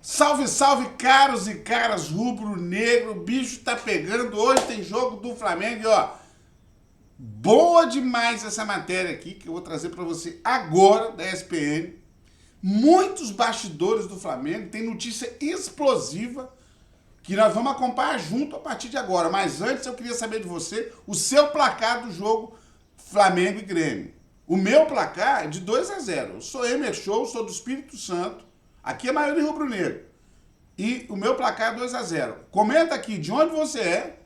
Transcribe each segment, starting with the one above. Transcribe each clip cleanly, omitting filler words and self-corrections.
Salve, salve, caros e caras rubro-negro, o bicho tá pegando, hoje tem jogo do Flamengo e ó, boa demais essa matéria aqui que eu vou trazer pra você agora da ESPN. Muitos bastidores do Flamengo, tem notícia explosiva que nós vamos acompanhar junto a partir de agora, mas antes eu queria saber de você o seu placar do jogo Flamengo e Grêmio. O meu placar é de 2-0, eu sou Emer Show, sou do Espírito Santo. Aqui é maioria rubro-negro. E o meu placar é 2-0. Comenta aqui de onde você é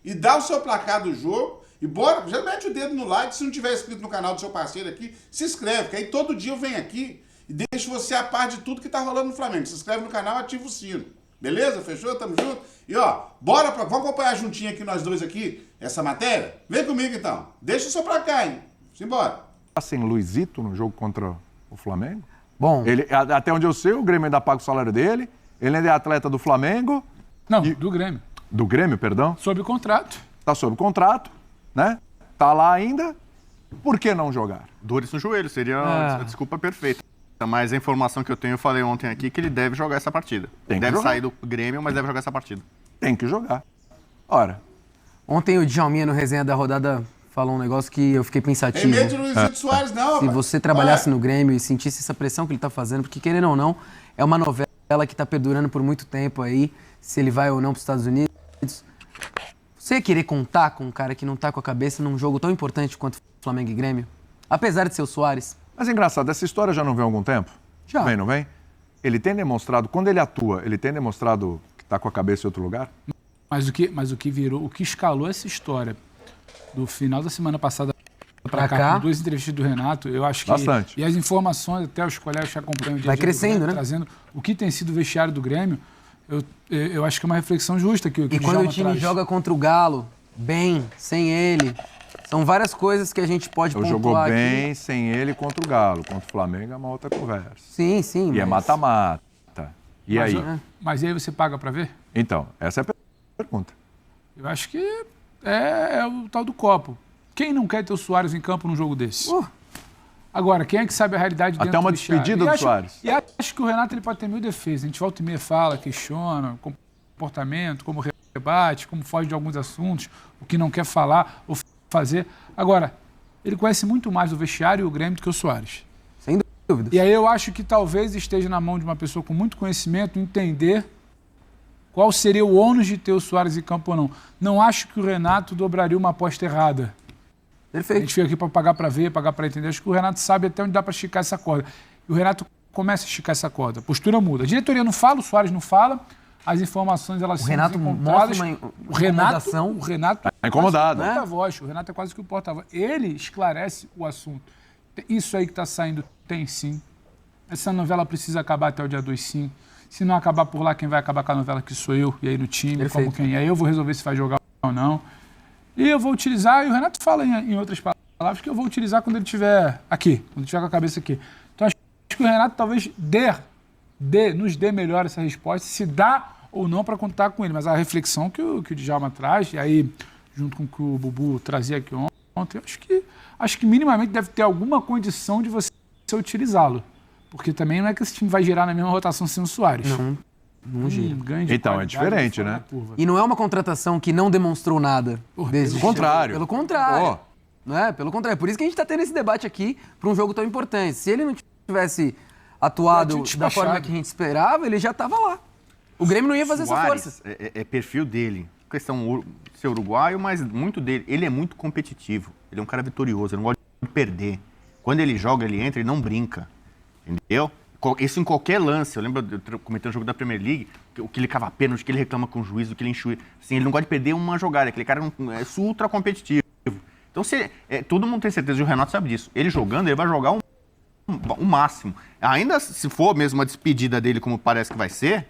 e dá o seu placar do jogo. E bora, já mete o dedo no like. Se não tiver inscrito no canal do seu parceiro aqui, se inscreve, que aí todo dia eu venho aqui e deixo você a par de tudo que tá rolando no Flamengo. Se inscreve no canal, ativa o sino. Beleza? Fechou? Tamo junto? E ó, vamos acompanhar juntinho aqui nós dois aqui, essa matéria? Vem comigo então. Deixa o seu placar, hein? Simbora. Sem Luizito no jogo contra o Flamengo? Bom, Até onde eu sei, o Grêmio ainda paga o salário dele. Ele ainda é atleta do Flamengo. Não, do Grêmio. Do Grêmio, perdão. Sob contrato. Tá sob contrato, né? Tá lá ainda. Por que não jogar? Dores no joelho, seria a desculpa perfeita. Mas a informação que eu tenho, eu falei ontem aqui, que ele deve jogar essa partida. Deve sair do Grêmio, mas deve jogar essa partida. Tem que jogar. Ora. ontem o Djalminha no resenha da rodada falou um negócio que eu fiquei pensativo. Tem medo de Luizito Soares, não, Se rapaz. você trabalhasse no Grêmio e sentisse essa pressão que ele tá fazendo, porque querendo ou não, é uma novela que tá perdurando por muito tempo aí, se ele vai ou não para os Estados Unidos. Você ia querer contar com um cara que não tá com a cabeça num jogo tão importante quanto Flamengo e Grêmio? Apesar de ser o Soares. Mas é engraçado, essa história já não vem há algum tempo? Já. Vem, não vem? Ele tem demonstrado, quando ele atua, ele tem demonstrado que tá com a cabeça em outro lugar? Mas o que virou, o que escalou essa história do final da semana passada pra cá, com duas entrevistas do Renato, eu acho que... Bastante. E as informações, até os colegas que acompanham o dia a Vai dia do crescendo, Grêmio, né? trazendo o que tem sido o vestiário do Grêmio, eu acho que é uma reflexão justa que o E quando o time joga contra o Galo, bem, sem ele, são várias coisas que a gente pode pontuar Jogou bem aqui. sem ele contra o Galo. Contra o Flamengo é uma outra conversa. Sim, sim. E é mata-mata. E aí? Mas aí você paga pra ver? Então, essa é a pergunta. Eu acho que é o tal do copo. Quem não quer ter o Soares em campo num jogo desse? Agora, quem é que sabe a realidade dentro Até uma do vestiário? despedida do Soares. E acho que o Renato ele pode ter mil defesas. A gente volta e meia fala, questiona, comportamento, como rebate, como foge de alguns assuntos, o que não quer falar ou fazer. Agora, ele conhece muito mais o vestiário e o Grêmio do que o Soares. Sem dúvida. E aí eu acho que talvez esteja na mão de uma pessoa com muito conhecimento entender qual seria o ônus de ter o Soares em campo ou não. Não acho que o Renato dobraria uma aposta errada. A Perfeito. gente fica aqui para pagar para ver, pagar para entender. Acho que o Renato sabe até onde dá para esticar essa corda. E o Renato começa a esticar essa corda. A postura muda. A diretoria não fala, o Soares não fala. As informações, elas O são Renato desencontradas. mostra uma O Renato Tá incomodado. é quase que o porta-voz. O Renato é quase que o porta-voz. Ele esclarece o assunto. Isso aí que está saindo tem sim. Essa novela precisa acabar até o dia 2 sim. Se não acabar por lá, quem vai acabar com a novela aqui sou eu. E aí no time, Perfeito. como quem é. Eu vou resolver se vai jogar ou não. E eu vou utilizar, e o Renato fala em outras palavras, que eu vou utilizar quando ele estiver aqui, quando ele estiver com a cabeça aqui. Então acho que o Renato talvez nos dê melhor essa resposta, se dá ou não para contar com ele. Mas a reflexão que o Djalma traz, e aí junto com o que o Bubu trazia aqui ontem, acho que minimamente deve ter alguma condição de você utilizá-lo. Porque também não é que esse time vai girar na mesma rotação sem o Soares. Não gira. Ganho de Então, é qualidade diferente, fora né? da curva. E não é uma contratação que não demonstrou nada. Desde Pelo contrário. Pelo contrário. Ó. Não é? Pelo contrário. Por isso que a gente está tendo esse debate aqui para um jogo tão importante. Se ele não tivesse atuado tinha da despachado. forma que a gente esperava, ele já estava lá. O Grêmio não ia fazer essa Soares força. é perfil dele. Questão ser uruguaio, mas muito dele. Ele é muito competitivo. Ele é um cara vitorioso, ele não gosta de perder. Quando ele joga, ele entra e não brinca. Entendeu? Isso em qualquer lance. Eu lembro, eu comentei um jogo da Premier League, o que ele cava pênalti, o que ele reclama com o juiz, o que ele enxuga. Assim, ele não gosta de perder uma jogada. Aquele cara é ultra competitivo. Então, todo mundo tem certeza, e o Renato sabe disso. Ele jogando, ele vai jogar o máximo. Ainda se for mesmo a despedida dele, como parece que vai ser,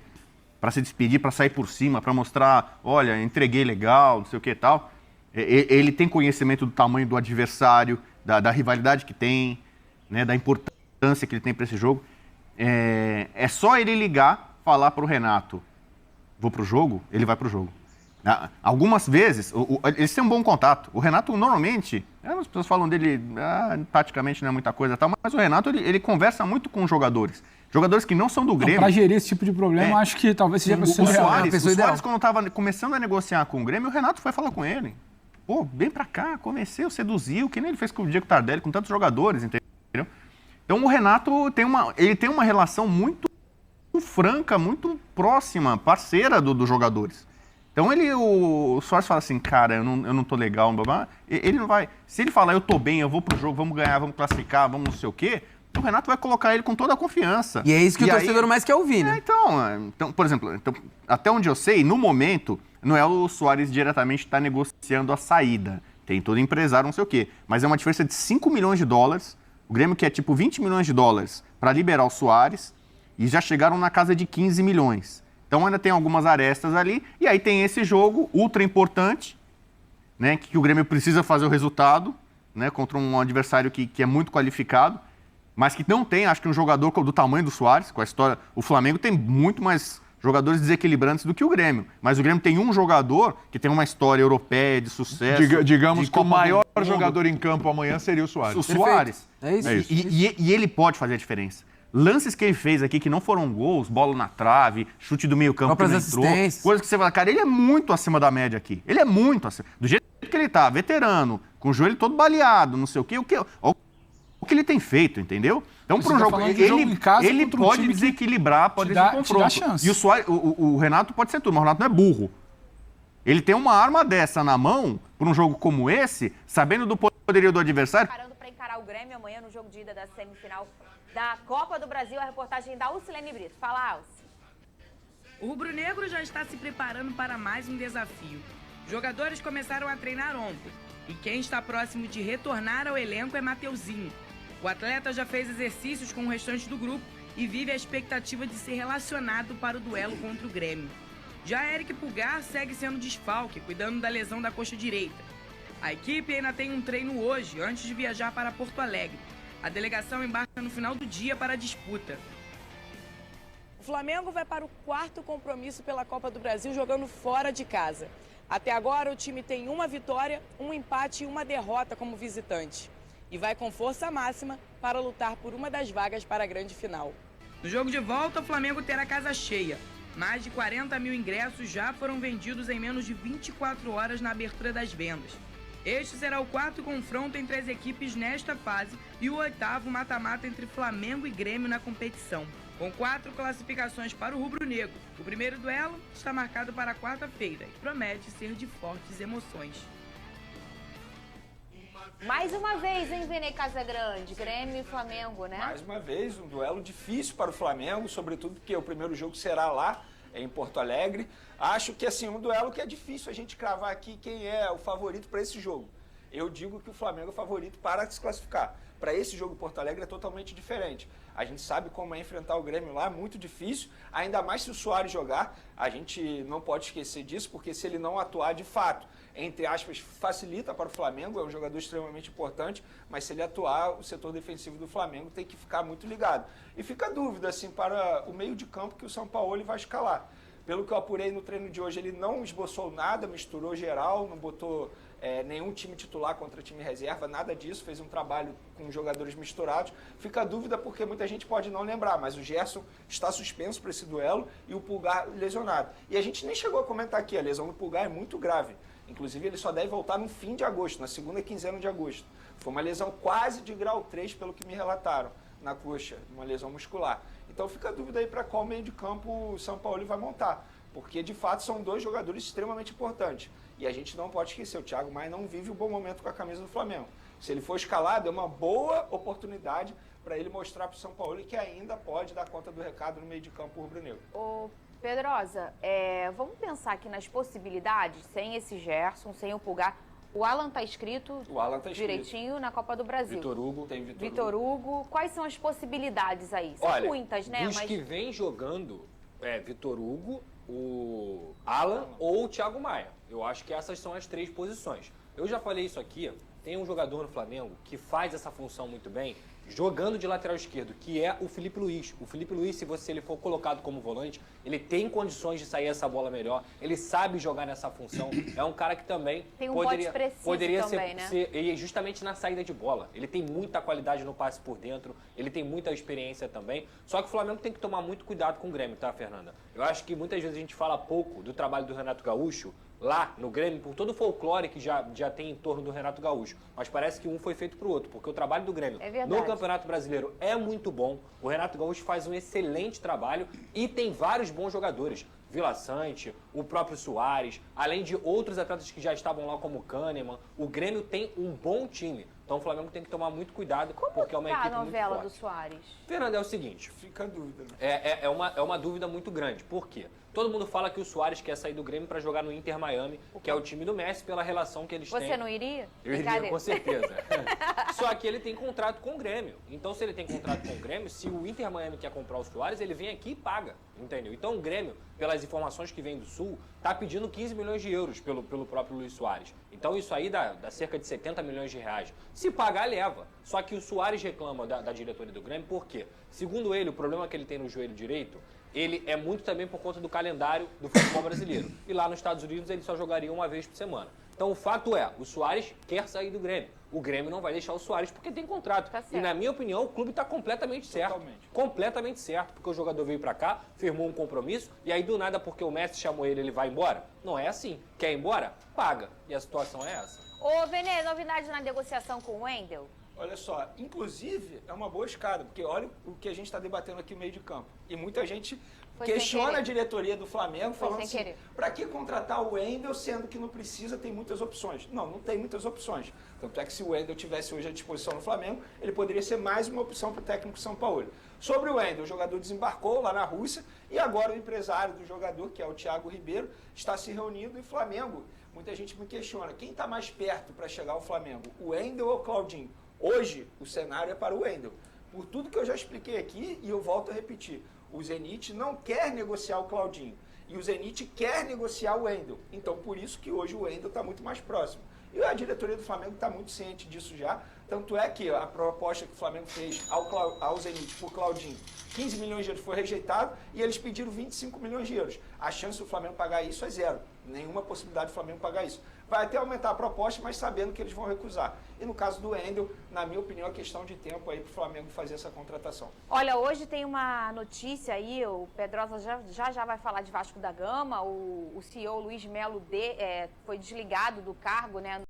para se despedir, para sair por cima, para mostrar, olha, entreguei legal, não sei o que e tal. Ele tem conhecimento do tamanho do adversário, da rivalidade que tem, né, da importância que ele tem para esse jogo. É só ele ligar, falar para o Renato, vou para o jogo, ele vai para o jogo. Algumas vezes, eles têm um bom contato. O Renato, normalmente, as pessoas falam dele, taticamente não é muita coisa, tal, mas o Renato, ele conversa muito com os jogadores. Jogadores que não são do Grêmio. Para gerir esse tipo de problema, acho que talvez seja a O pessoa ideal. Soares, quando estava começando a negociar com o Grêmio, o Renato foi falar com ele. Pô, vem pra cá, convenceu, seduziu, que nem ele fez com o Diego Tardelli, com tantos jogadores, entendeu? Então o Renato tem uma relação muito franca, muito próxima, parceira dos jogadores. Então o Soares fala assim, cara, eu não tô legal, ele não vai. Se ele falar, eu tô bem, eu vou pro jogo, vamos ganhar, vamos classificar, vamos não sei o quê, o Renato vai colocar ele com toda a confiança. E é isso que o torcedor mais quer ouvir, né? Então, por exemplo, até onde eu sei, no momento, não é o Soares diretamente que está negociando a saída. Tem todo empresário, não sei o quê. Mas é uma diferença de 5 milhões de dólares. O Grêmio quer tipo 20 milhões de dólares para liberar o Soares e já chegaram na casa de 15 milhões. Então ainda tem algumas arestas ali. E aí tem esse jogo ultra importante, né, que o Grêmio precisa fazer o resultado, né, contra um adversário que é muito qualificado, mas que não tem, acho que um jogador do tamanho do Soares, com a história. O Flamengo tem muito mais jogadores desequilibrantes do que o Grêmio. Mas o Grêmio tem um jogador que tem uma história europeia de sucesso. Digamos que o maior jogador em campo amanhã seria o Soares. O Soares. É isso. E ele pode fazer a diferença. Lances que ele fez aqui que não foram gols, bola na trave, chute do meio campo que não entrou. Coisa que você fala, cara, ele é muito acima da média aqui. Ele é muito acima. Do jeito que ele tá, veterano, com o joelho todo baleado, não sei o quê. O que ele tem feito, entendeu? Então, para um jogo, ele pode desequilibrar, pode dar confronto. E o Soares, o Renato pode ser tudo, mas o Renato não é burro. Ele tem uma arma dessa na mão, para um jogo como esse, sabendo do poderio do adversário. Preparando para encarar o Grêmio amanhã no jogo de ida da semifinal da Copa do Brasil, a reportagem da Alcilene Brito. Fala, Alci. O rubro-negro já está se preparando para mais um desafio. Jogadores começaram a treinar ontem. E quem está próximo de retornar ao elenco é Mateuzinho. O atleta já fez exercícios com o restante do grupo e vive a expectativa de ser relacionado para o duelo contra o Grêmio. Já Eric Pulgar segue sendo desfalque, cuidando da lesão da coxa direita. A equipe ainda tem um treino hoje, antes de viajar para Porto Alegre. A delegação embarca no final do dia para a disputa. O Flamengo vai para o 4º compromisso pela Copa do Brasil, jogando fora de casa. Até agora, o time tem uma vitória, um empate e uma derrota como visitante. E vai com força máxima para lutar por uma das vagas para a grande final. No jogo de volta, o Flamengo terá casa cheia. Mais de 40 mil ingressos já foram vendidos em menos de 24 horas na abertura das vendas. Este será o 4º confronto entre as equipes nesta fase e o 8º mata-mata entre Flamengo e Grêmio na competição. Com 4 classificações para o rubro-negro, o primeiro duelo está marcado para quarta-feira e promete ser de fortes emoções. Mais uma vez, hein, Vene Casagrande? Grêmio e Flamengo, né? Mais uma vez, um duelo difícil para o Flamengo, sobretudo porque o primeiro jogo será lá, em Porto Alegre. Acho que, assim, um duelo que é difícil a gente cravar aqui quem é o favorito para esse jogo. Eu digo que o Flamengo é o favorito para se classificar. Para esse jogo em Porto Alegre é totalmente diferente. A gente sabe como é enfrentar o Grêmio lá, muito difícil, ainda mais se o Soares jogar. A gente não pode esquecer disso, porque se ele não atuar de fato, entre aspas, facilita para o Flamengo, é um jogador extremamente importante, mas se ele atuar, o setor defensivo do Flamengo tem que ficar muito ligado. E fica a dúvida, assim, para o meio de campo que o Sampaoli vai escalar. Pelo que eu apurei no treino de hoje, ele não esboçou nada, misturou geral, não botou nenhum time titular contra time reserva, nada disso, fez um trabalho com jogadores misturados. Fica a dúvida porque muita gente pode não lembrar, mas o Gerson está suspenso para esse duelo e o Pulgar lesionado. E a gente nem chegou a comentar aqui, a lesão do Pulgar é muito grave. Inclusive, ele só deve voltar no fim de agosto, na segunda quinzena de agosto. Foi uma lesão quase de grau 3, pelo que me relataram, na coxa, uma lesão muscular. Então fica a dúvida aí para qual meio de campo o Sampaoli vai montar, porque de fato são dois jogadores extremamente importantes. E a gente não pode esquecer, o Thiago Maia não vive um bom momento com a camisa do Flamengo. Se ele for escalado, é uma boa oportunidade para ele mostrar para o Sampaoli que ainda pode dar conta do recado no meio de campo rubro-negro. Ô, Pedrosa, vamos pensar aqui nas possibilidades, sem esse Gerson, sem o Pulgar. O Alan tá escrito direitinho na Copa do Brasil. Vitor Hugo. Vitor Hugo. Quais são as possibilidades aí? São muitas, né? Dos que vem jogando, Vitor Hugo, o Alan ou o Thiago Maia. Eu acho que essas são as 3 posições. Eu já falei isso aqui, tem um jogador no Flamengo que faz essa função muito bem, jogando de lateral esquerdo, que é o Felipe Luiz. O Felipe Luiz, se ele for colocado como volante, ele tem condições de sair essa bola melhor, ele sabe jogar nessa função. É um cara que também Tem um poderia, bote preciso poderia também, né? e justamente na saída de bola. Ele tem muita qualidade no passe por dentro, ele tem muita experiência também. Só que o Flamengo tem que tomar muito cuidado com o Grêmio, tá, Fernanda? Eu acho que muitas vezes a gente fala pouco do trabalho do Renato Gaúcho lá no Grêmio, por todo o folclore que já tem em torno do Renato Gaúcho. Mas parece que um foi feito pro outro, porque o trabalho do Grêmio no Campeonato Brasileiro é muito bom. O Renato Gaúcho faz um excelente trabalho e tem vários bons jogadores. Vila Sante, o próprio Soares, além de outros atletas que já estavam lá como o Kahneman. O Grêmio tem um bom time. Então o Flamengo tem que tomar muito cuidado, porque é uma equipe muito forte. a novela do Soares? Fernanda, é o seguinte. Fica a dúvida, né? É uma dúvida muito grande. Por quê? Todo mundo fala que o Soares quer sair do Grêmio para jogar no Inter Miami, que é o time do Messi, pela relação que eles têm. Você não iria? Eu iria, com certeza. Só que ele tem contrato com o Grêmio. Então, se ele tem contrato com o Grêmio, se o Inter Miami quer comprar o Soares, ele vem aqui e paga, entendeu? Então, o Grêmio, pelas informações que vem do Sul, tá pedindo 15 milhões de euros pelo próprio Luis Soares. Então, isso aí dá cerca de 70 milhões de reais. Se pagar, leva. Só que o Soares reclama da diretoria do Grêmio, por quê? Segundo ele, o problema que ele tem no joelho direito, ele é muito também por conta do calendário do futebol brasileiro. E lá nos Estados Unidos ele só jogaria uma vez por semana. Então o fato é, o Soares quer sair do Grêmio. O Grêmio não vai deixar o Soares porque tem contrato. Tá certo. E na minha opinião, o clube está completamente certo. Totalmente. Completamente certo, porque o jogador veio para cá, firmou um compromisso, e aí do nada, porque o Messi chamou ele vai embora? Não é assim. Quer ir embora? Paga. E a situação é essa. Ô, Venê, novidade na negociação com o Wendel? Olha só, inclusive é uma boa escada, porque olha o que a gente está debatendo aqui no meio de campo. E muita gente questiona a diretoria do Flamengo, falando assim, para que contratar o Wendel, sendo que não precisa, tem muitas opções. Não tem muitas opções. Tanto é que se o Wendel tivesse hoje à disposição no Flamengo, ele poderia ser mais uma opção para o técnico São Paulo. Sobre o Wendel, o jogador desembarcou lá na Rússia e agora o empresário do jogador, que é o Thiago Ribeiro, está se reunindo em Flamengo. Muita gente me questiona, quem está mais perto para chegar ao Flamengo, o Wendel ou o Claudinho? Hoje, o cenário é para o Wendel. Por tudo que eu já expliquei aqui, e eu volto a repetir, o Zenit não quer negociar o Claudinho. E o Zenit quer negociar o Wendel. Então, por isso que hoje o Wendel está muito mais próximo. E a diretoria do Flamengo está muito ciente disso já. Tanto é que a proposta que o Flamengo fez ao Zenit por Claudinho, 15 milhões de euros foi rejeitado e eles pediram 25 milhões de euros. A chance do Flamengo pagar isso é zero. Nenhuma possibilidade do Flamengo pagar isso. Vai até aumentar a proposta, mas sabendo que eles vão recusar. E no caso do Wendel, na minha opinião, é questão de tempo aí para o Flamengo fazer essa contratação. Olha, hoje tem uma notícia aí, o Pedrosa já vai falar de Vasco da Gama, o CEO Luiz Melo foi desligado do cargo, né?